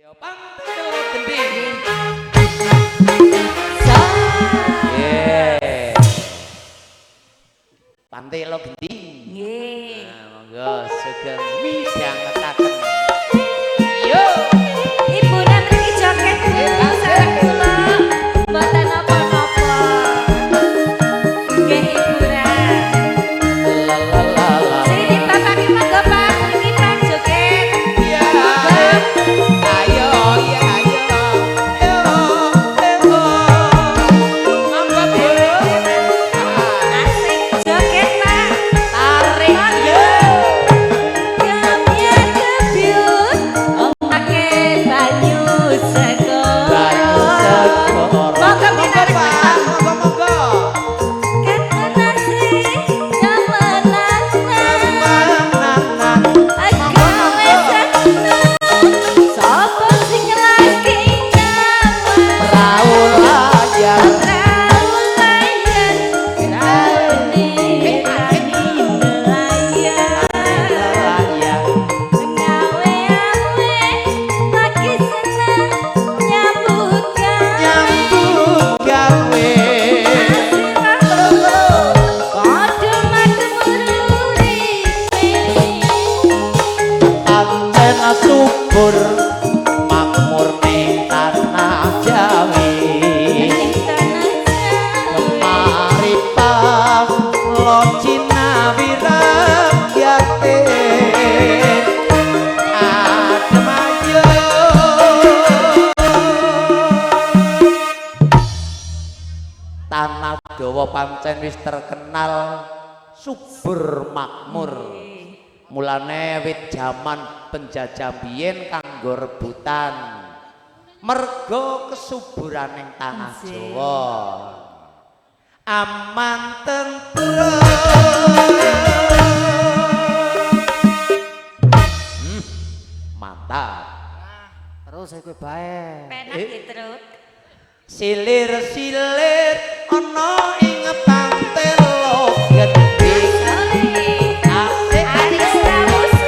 Pantai Loro Gending. Pantai Loro Gending. Nggih. Monggo sugeng midhangetaken. Yo. Ibu mriki joget sareng kula. Mboten napa-napa. Nggih hiburan. Sini Bapak ki monggo Pak mriki Pak joget. Ya. Ayo ya ayo. Monggo Bu. Asik joget Pak. Tarik yo. Gamnya kebiut. Ombake banyu segor. Banyu segor. Monggo Monggo Pak. Monggo. Ketenasi jamanan. Mangan. Agawe seneng. Sapa sing lagi nyaman. Perahu layar. Perahu layar. Nelayan. Layar. Ngawe-awe lagi seneng nyambut gawe. Nyambut gawe. Padha makmur uripe. Pancen subur makmur ning tanah Jawi. Maripah locina wiragyate. Adem ayo. Tanah Jawa pancen wis terkenal subur makmur. Mulane wit jaman penjajah biyen kanggo rebutan merga kesuburaning tanah Jawa aman tentrem. Mantap. Terus saya kowe bae. Penak ya terus. Silir-silir ana ing Pantai Loro Gending. Asik Aris Ramusi.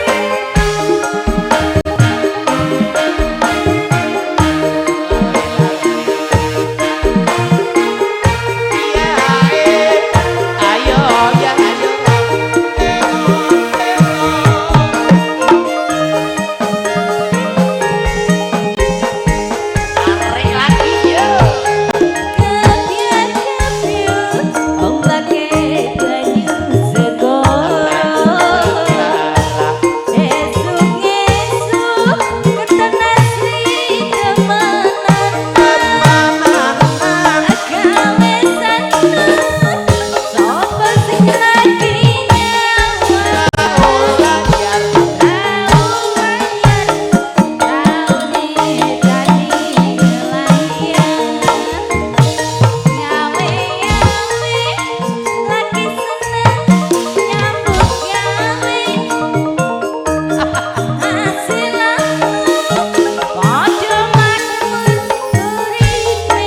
ayo ya ayo. Tarik lagi yo. Kebiar kebiut. Ombake banyu segor. Esuk-esuk ketenasi jamanan. Agawe seneng. Sapa sing lagi nyaman. Perahu layar. Raune dadi nelayan. Ngawe-ngawe lagi seneng nyambut gawe. Asilah padha makmur uripe.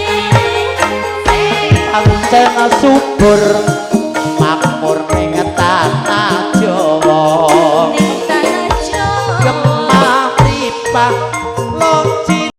Pancen subur makmur ning tanah Jawa. Ning tanah Jawa. Gemah ripah locin